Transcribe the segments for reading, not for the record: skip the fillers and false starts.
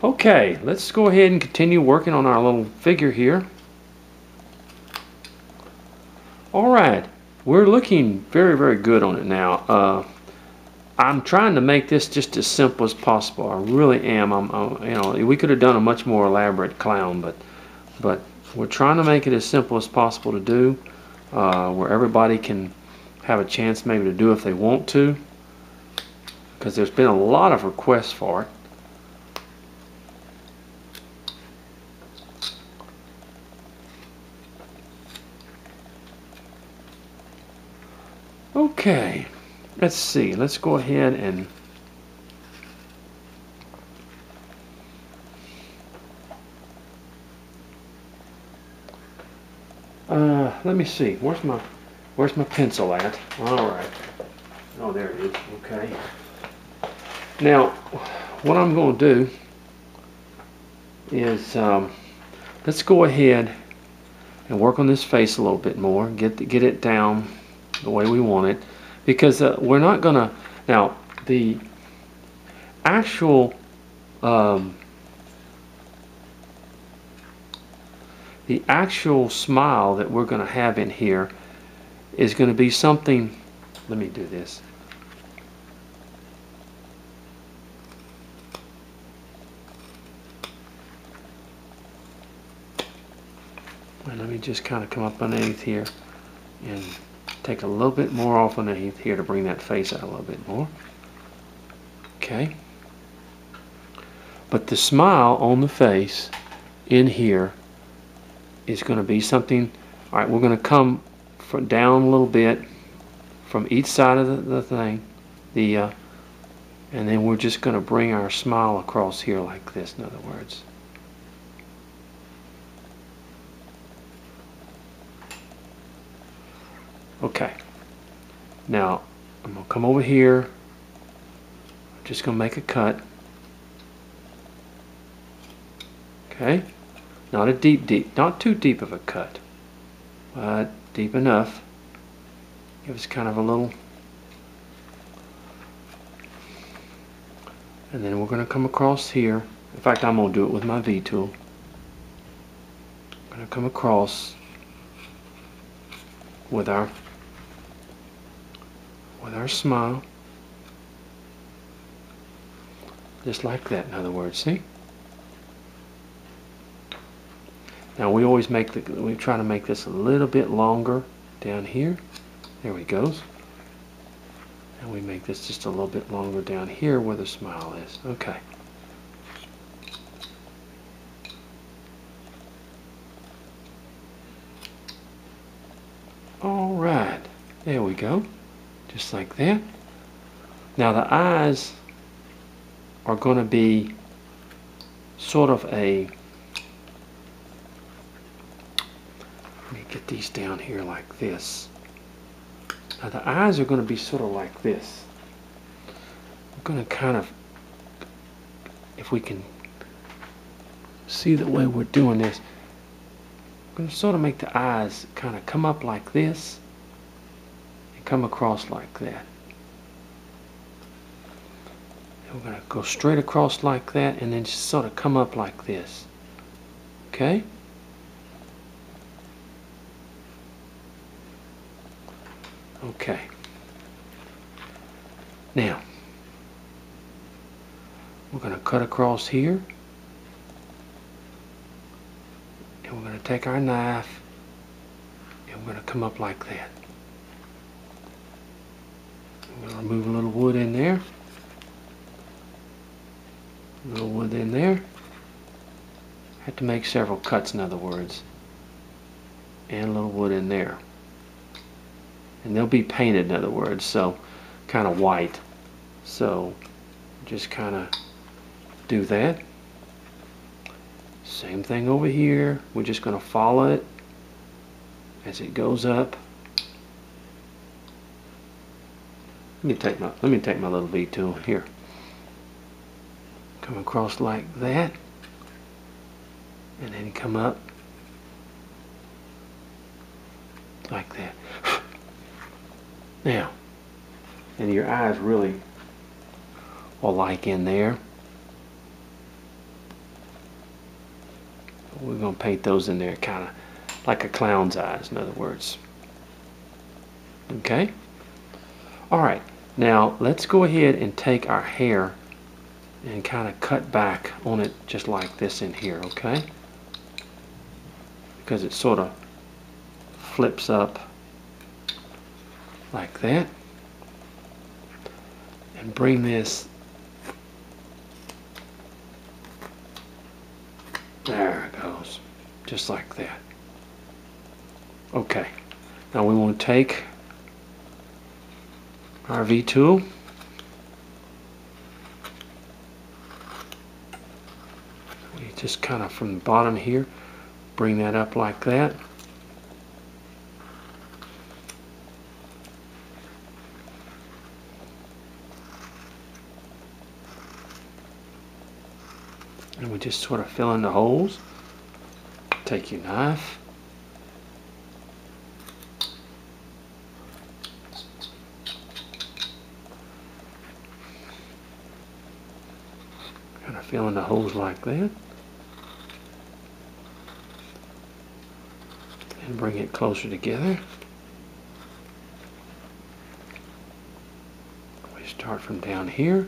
Okay, let's go ahead and continue working on our little figure here. Alright, we're looking very, very good on it now. I'm trying to make this just as simple as possible. I really am. You know, we could have done a much more elaborate clown, but we're trying to make it as simple as possible to do, where everybody can have a chance maybe to do if they want to, because there's been a lot of requests for it. Okay, let's see. Let's go ahead and let me see. Where's my pencil at? All right. Oh, there it is. Okay. Now, what I'm going to do is let's go ahead and work on this face a little bit more. Get it down the way we want it, because we're not gonna. Now, the actual smile that we're going to have in here is going to be something. Let me do this. And let me just kind of come up underneath here and take a little bit more off underneath here to bring that face out a little bit more. Okay. But the smile on the face in here is going to be something. All right, we're going to come down a little bit from each side of the thing, and then we're just going to bring our smile across here like this, in other words. Okay, now I'm going to come over here. I'm just going to make a cut. Okay, not a deep, not too deep of a cut, but deep enough. Give us kind of a little, and then we're going to come across here. In fact, I'm going to do it with my V tool. I'm going to come across with our smile, just like that. In other words, see? Now we always we try to make this a little bit longer down here. There we go. And we make this just a little bit longer down here where the smile is. Okay. All right. There we go. Just like that. Now the eyes are going to be sort of a, let me get these down here like this. Now the eyes are going to be sort of like this. We're going to kind of, if we can see the way we're doing this, we're going to sort of make the eyes kind of come up like this and come across like that. And we're going to go straight across like that and then just sort of come up like this. Okay? Okay. Now, we're going to cut across here. And we're going to take our knife and we're going to come up like that. We're going to remove a little wood in there. A little wood in there. Have to make several cuts, in other words. And a little wood in there. And they'll be painted, in other words, so kind of white. So just kind of do that. Same thing over here. We're just going to follow it as it goes up. Let me take my little V tool here. Come across like that, and then come up like that. Now, and your eyes really are like in there. We're going to paint those in there kind of like a clown's eyes, in other words. Okay? Alright, now let's go ahead and take our hair and kind of cut back on it just like this in here, okay? Because it sort of flips up like that. And bring this, there it goes, just like that. Okay, now we want to take our V tool, we just kind of from the bottom here bring that up like that. And we just sort of fill in the holes. Take your knife. Kind of fill in the holes like that. And bring it closer together. We start from down here.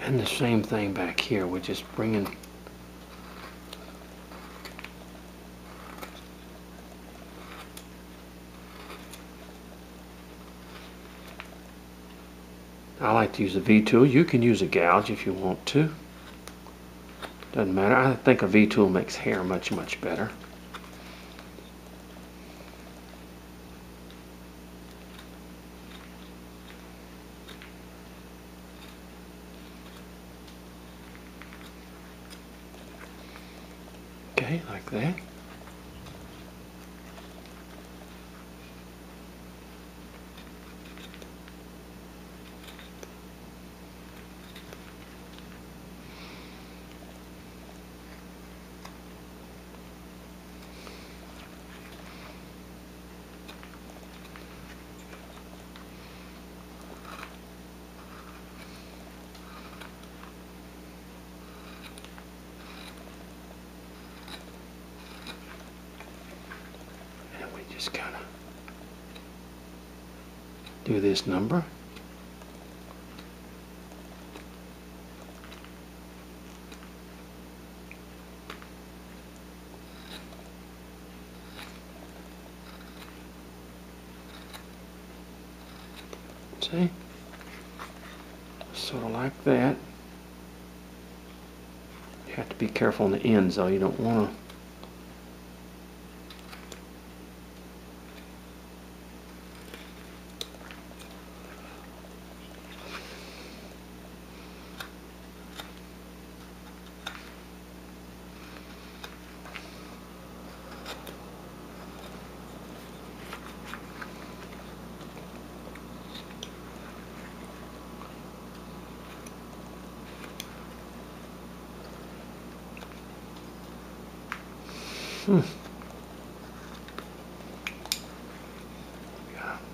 And the same thing back here, we're just bringing I like to use a V-tool. You can use a gouge if you want to. Doesn't matter. I think a V-tool makes hair much, much better. Okay, like that. Just kind of do this number. See? Sort of like that. You have to be careful on the ends though. You don't want to I'm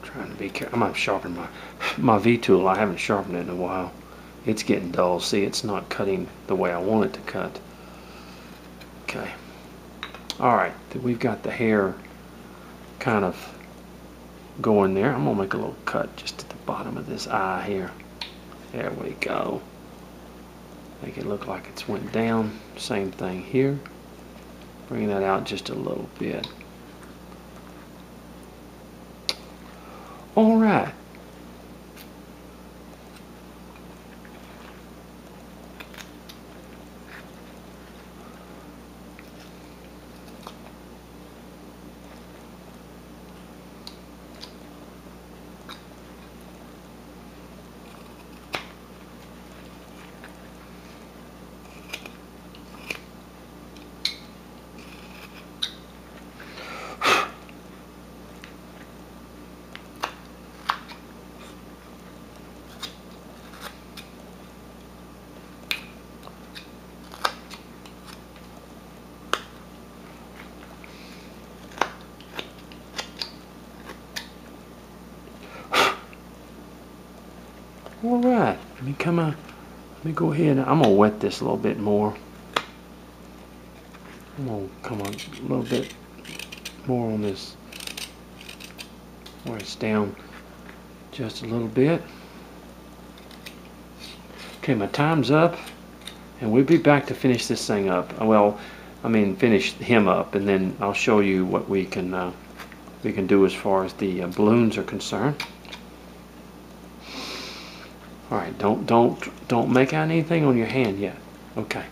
trying to be careful. I'm going to sharpen my V-tool. I haven't sharpened it in a while. It's getting dull. See, it's not cutting the way I want it to cut. Okay. Alright, we've got the hair kind of going there. I'm going to make a little cut just at the bottom of this eye here. There we go. Make it look like it's went down. Same thing here. Bring that out just a little bit. All right. All right, let me come out. Let me go ahead. I'm gonna wet this a little bit more. I'm gonna come on a little bit more on this where it's down just a little bit. Okay, my time's up, and we'll be back to finish this thing up. Well, I mean finish him up, and then I'll show you what we can do as far as the balloons are concerned. All right, don't make out anything on your hand yet. Okay.